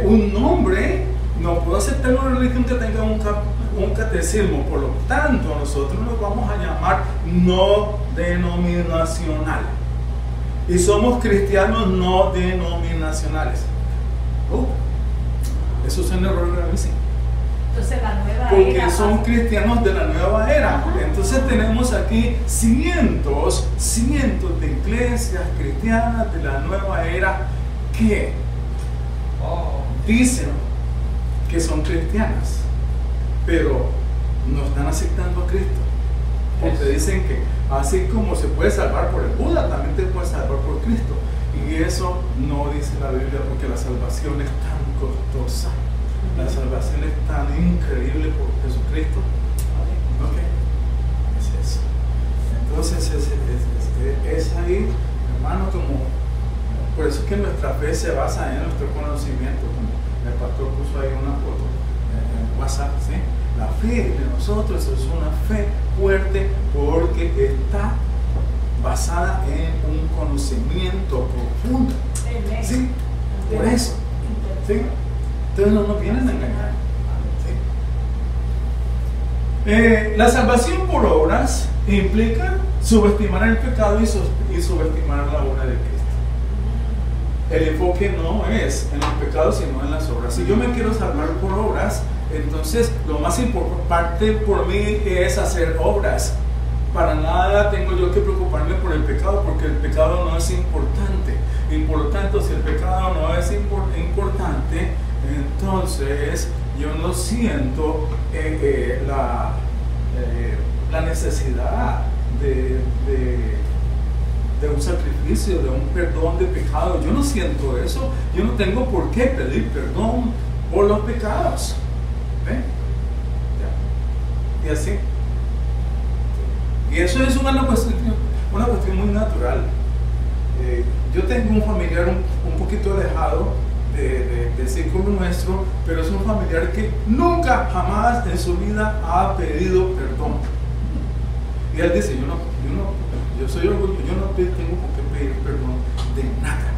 un nombre, no puedo aceptar una religión que tenga un catecismo. Por lo tanto, nosotros nos vamos a llamar no denominacional. Y somos cristianos no denominacionales. Eso es un error gravísimo. Entonces la nueva porque era son cristianos de la nueva era. Ajá. Entonces tenemos aquí cientos de iglesias cristianas de la nueva era que dicen que son cristianas, pero no están aceptando a Cristo. Porque dicen que así como se puede salvar por el Buda, también te puedes salvar por Cristo. Y eso no dice la Biblia, porque la salvación es tan costosa. La salvación es tan increíble por Jesucristo. ¿Ok? Es eso. Entonces es ahí, hermano, como por eso es que nuestra fe se basa en nuestro conocimiento, como El pastor puso ahí una foto en WhatsApp, ¿sí? La fe de nosotros es una fe fuerte porque está basada en un conocimiento profundo. ¿Sí? Por eso. ¿Sí? Entonces no nos vienen a engañar. ¿Sí? La salvación por obras implica subestimar el pecado y subestimar la obra de Cristo. El enfoque no es en el pecado, sino en las obras. Si yo me quiero salvar por obras, entonces lo más importante por mí es hacer obras. Para nada tengo yo que preocuparme por el pecado, porque el pecado no es importante. Y por lo tanto, si el pecado no es importante, entonces yo no siento la necesidad de un sacrificio, de un perdón de pecado. Yo no siento eso. Yo no tengo por qué pedir perdón por los pecados. ¿Ven? Y así. Y eso es una cuestión muy natural. Yo tengo un familiar un poquito alejado del círculo nuestro, pero es un familiar que nunca, jamás en su vida ha pedido perdón. Y él dice, yo soy orgulloso, yo no tengo por qué pedir perdón de nada.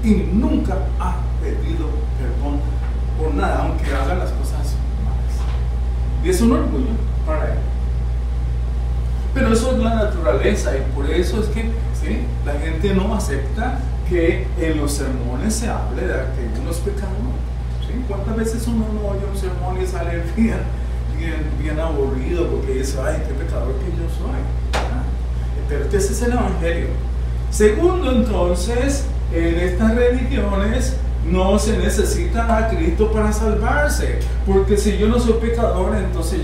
Y nunca ha pedido perdón por nada, aunque haga las cosas malas. Y es un orgullo para él. Pero eso es la naturaleza, y por eso es que ¿sí? La gente no acepta que en los sermones se hable de que uno es pecador. ¿Sí? ¿Cuántas veces uno no oye un sermón y sale bien aburrido porque dice, ay, qué pecador que yo soy? ¿Ah? Pero ese es el Evangelio. Segundo, entonces, en estas religiones no se necesita a Cristo para salvarse, porque si yo no soy pecador, entonces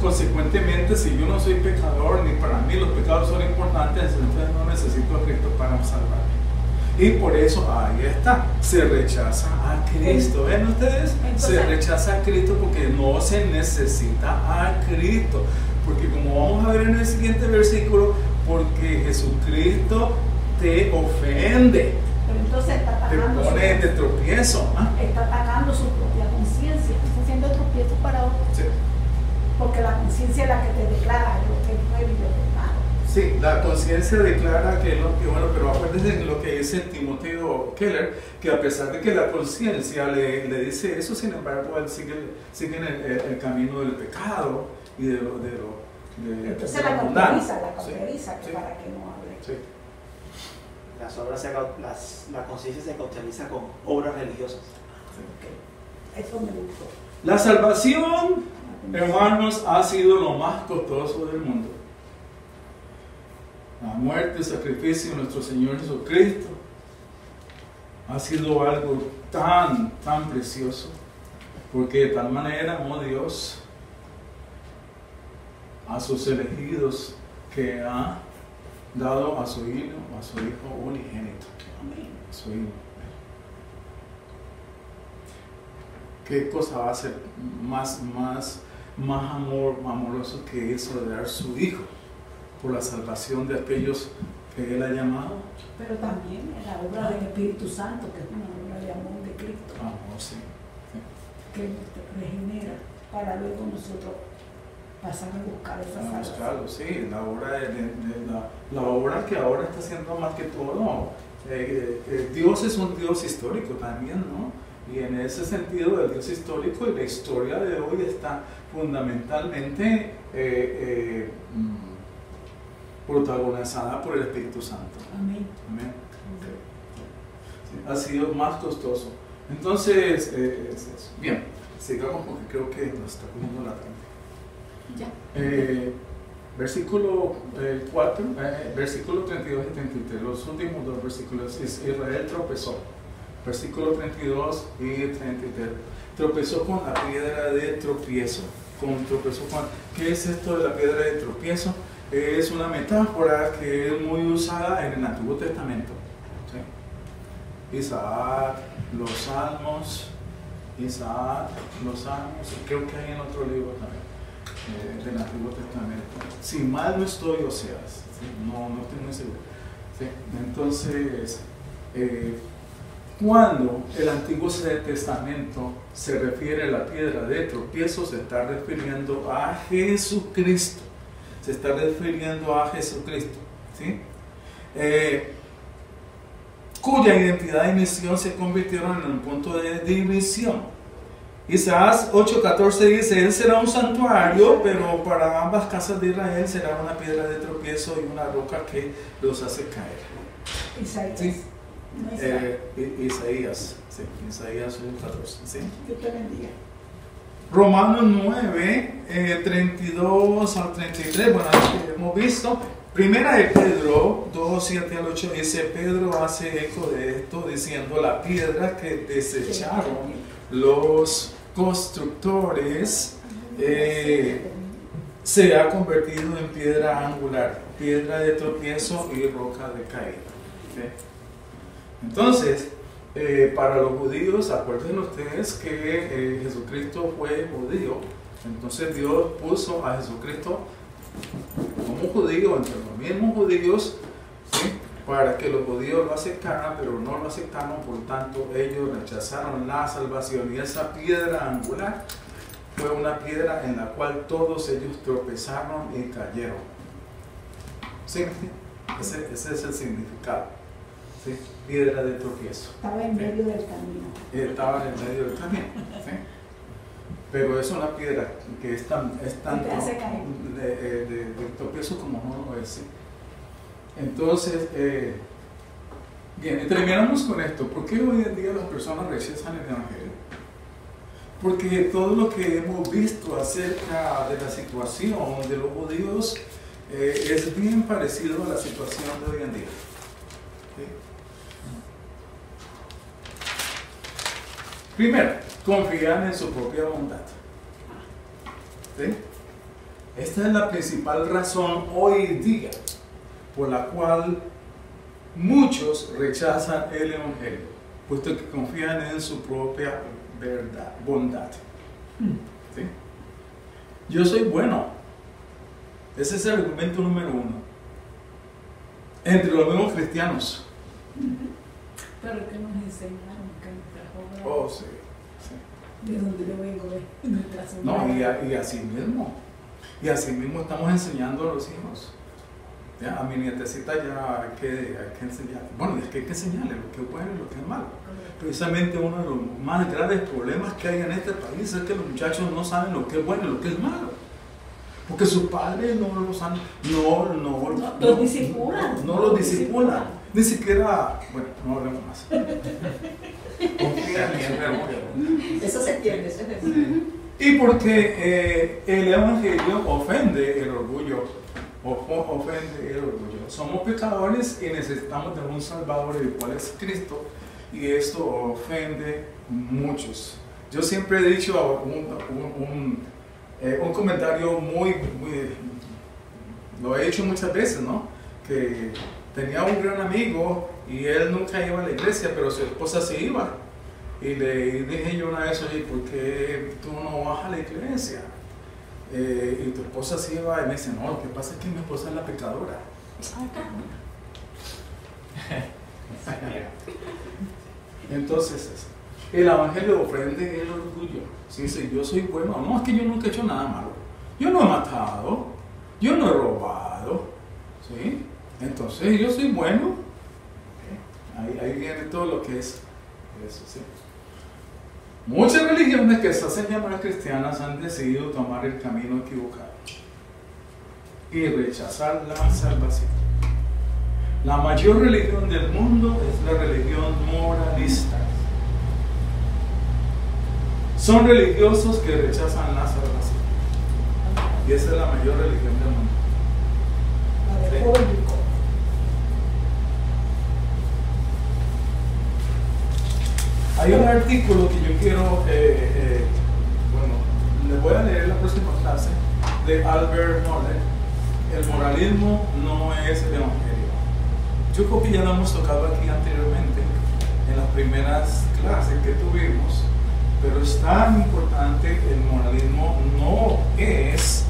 consecuentemente, si yo no soy pecador, ni para mí los pecados son importantes, entonces no necesito a Cristo para salvarme. Y por eso ahí está, se rechaza a Cristo. ¿Ven ustedes? Se rechaza a Cristo porque no se necesita a Cristo. Porque como vamos a ver en el siguiente versículo, porque Jesucristo te ofende. Pero entonces está atacando te pone de tropiezo. ¿Ah? Está atacando su propia conciencia. Está haciendo tropiezo para otros. Sí. Porque la conciencia es la que te declara lo que es nuevo y lo que es malo. Sí, la conciencia declara que lo que bueno, pero acuérdense de lo que dice Timoteo Keller, que a pesar de que la conciencia le dice eso, sin embargo, él sigue el camino del pecado y de entonces la abundancia. cauteriza Sí. para que no hable. Sí. Las obras la conciencia se cauteriza con obras religiosas. Okay. Eso me gustó. La salvación, hermanos, ha sido lo más costoso del mundo. La muerte, el sacrificio de nuestro Señor Jesucristo ha sido algo tan precioso, porque de tal manera amó Dios a sus elegidos que ha dado a su Hijo unigénito. Amén. A su Hijo. ¿Qué cosa va a ser más amoroso que eso de dar su Hijo por la salvación de aquellos que Él ha llamado? Pero también en la obra del Espíritu Santo, que es una obra de amor de Cristo, Amor, sí. que nos regenera para luego nosotros pasar a buscar esa Para salvación. buscarlo, sí, la obra que ahora está haciendo más que todo. Dios es un Dios histórico también, ¿no? Y en ese sentido, el Dios histórico y la historia de hoy está fundamentalmente protagonizada por el Espíritu Santo. Amén. Amén. Sí, ha sido más costoso. Entonces, es eso. Bien, sigamos porque creo que nos está comiendo la tarde. Ya. Versículo 4, versículo 32 y 33, los últimos dos versículos. Israel tropezó. Versículo 32 y 33. Tropezó con la piedra de tropiezo. ¿Qué es esto de la piedra de tropiezo? Es una metáfora que es muy usada en el Antiguo Testamento. ¿Sí? Isaac, los Salmos, y creo que hay en otro libro también del Antiguo Testamento. Si mal no estoy, Oseas, ¿sí? No estoy muy seguro. ¿Sí? Entonces, Cuando el Antiguo Testamento se refiere a la piedra de tropiezo, se está refiriendo a Jesucristo. Se está refiriendo a Jesucristo, ¿sí? Cuya identidad y misión se convirtieron en un punto de división. Isaías 8:14 dice: Él será un santuario, pero para ambas casas de Israel será una piedra de tropiezo y una roca que los hace caer. Isaías. ¿Sí? No Isaías 1:14, ¿sí? Dios te bendiga. Romanos 9, 32 al 33, bueno, que hemos visto. Primera de Pedro 2:7-8 dice: Pedro hace eco de esto diciendo: la piedra que desecharon los constructores se ha convertido en piedra angular, piedra de tropiezo y roca de caída. ¿Sí? Entonces, para los judíos, acuérdense ustedes que Jesucristo fue judío. Entonces Dios puso a Jesucristo como judío entre los mismos judíos, ¿sí? Para que los judíos lo aceptaran, pero no lo aceptaron, por tanto ellos rechazaron la salvación, y esa piedra angular fue una piedra en la cual todos ellos tropezaron y cayeron. ¿Sí? Ese es el significado. ¿Sí? Piedra de tropiezo. Estaba en medio del camino. Estaba en medio del camino. ¿Sí? Pero es una piedra que es tanto de tropiezo como no lo es. ¿Sí? Entonces, bien, y terminamos con esto. ¿Por qué hoy en día las personas rechazan el Evangelio? Porque todo lo que hemos visto acerca de la situación de los judíos es bien parecido a la situación de hoy en día. ¿Sí? Primero, confían en su propia bondad. ¿Sí? Esta es la principal razón hoy día por la cual muchos rechazan el Evangelio, puesto que confían en su propia bondad. ¿Sí? Yo soy bueno. Ese es el argumento número uno. Entre los mismos cristianos. Pero que nos enseñaron que nuestra obra. Oh, sí. Sí. ¿De dónde yo vengo? De nuestra No, y así mismo. Y así mismo estamos enseñando a los hijos. ¿Ya? A mi nietecita ya hay que enseñarle. Bueno, es que hay que enseñarle lo que es bueno y lo que es malo. Precisamente uno de los más graves problemas que hay en este país es que los muchachos no saben lo que es bueno y lo que es malo. Porque sus padres no los han, los disipulan. No los disipulan. Ni siquiera, bueno, no hablemos más. Eso se entiende, eso es eso. Y porque el Evangelio ofende el orgullo. Ofende el orgullo. Somos pecadores y necesitamos de un Salvador, el cual es Cristo. Y esto ofende muchos. Yo siempre he dicho un comentario muy, lo he hecho muchas veces, ¿no? Que tenía un gran amigo y él nunca iba a la iglesia, pero su esposa sí iba. Y le dije yo una vez: oye, ¿por qué tú no vas a la iglesia? Y tu esposa sí iba. Y me dice: no, lo que pasa es que mi esposa es la pecadora. Entonces, el Evangelio ofende el orgullo. Si dice: yo soy bueno, no, es que yo nunca he hecho nada malo. Yo no he matado, yo no he robado. ¿Sí? Entonces, yo soy bueno. Ahí viene todo lo que es eso, ¿sí? Muchas religiones que se hacen llamar cristianas han decidido tomar el camino equivocado y rechazar la salvación. La mayor religión del mundo es la religión moralista. Son religiosos que rechazan la salvación. Y esa es la mayor religión del mundo. La de público. Hay un artículo que yo quiero, bueno, les voy a leer en la próxima clase, de Albert Moller. El moralismo no es el Evangelio. Yo creo que ya lo hemos tocado aquí anteriormente, en las primeras clases que tuvimos, pero es tan importante. El moralismo no es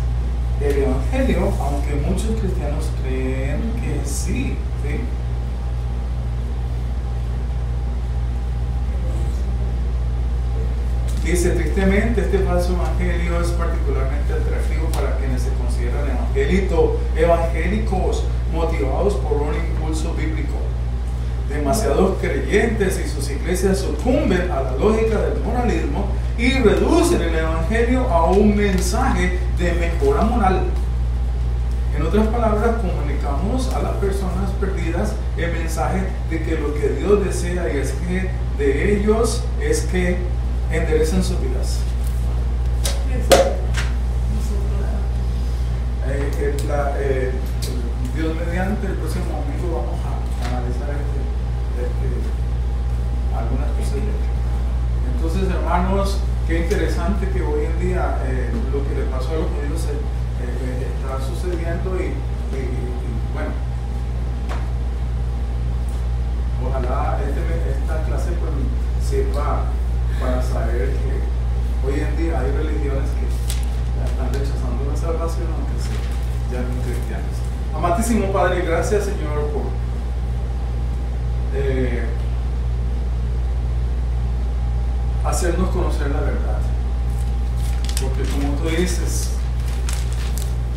el Evangelio, aunque muchos cristianos creen que sí, ¿sí? Dice, tristemente este falso evangelio es particularmente atractivo para quienes se consideran evangélicos motivados por un impulso bíblico. Demasiados creyentes y sus iglesias sucumben a la lógica del moralismo y reducen el evangelio a un mensaje de mejora moral. En otras palabras, comunicamos a las personas perdidas el mensaje de que lo que Dios desea y es que de ellos es que enderecen sus vidas. Dios mediante, el próximo domingo vamos a analizar algunas cosas. Entonces, hermanos, qué interesante que hoy en día lo que le pasó a los judíos está sucediendo y bueno, ojalá esta clase pues sirva para saber que hoy en día hay religiones que están rechazando la salvación aunque se llamen cristianos. Amantísimo Padre, gracias Señor por hacernos conocer la verdad, porque como tú dices,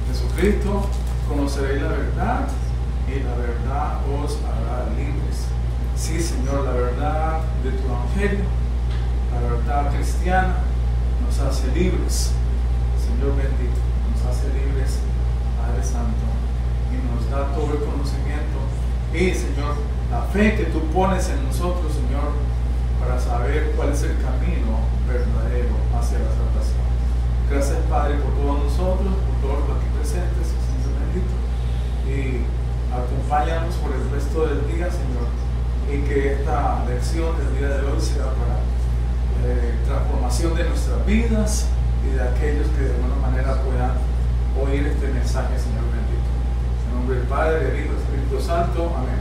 Jesucristo, conoceréis la verdad y la verdad os hará libres. Sí, Señor, la verdad de tu evangelio, la verdad cristiana nos hace libres. Señor bendito, nos hace libres, Padre Santo, y nos da todo el conocimiento y, Señor, la fe que tú pones en nosotros, Señor, para saber cuál es el camino verdadero hacia la salvación. Gracias, Padre, por todos nosotros, por todos los aquí presentes, Señor bendito, y acompáñanos por el resto del día, Señor, y que esta lección del día de hoy sea para transformación de nuestras vidas y de aquellos que de alguna manera puedan oír este mensaje, Señor bendito. En nombre del Padre, del Hijo y del Espíritu Santo. Amén.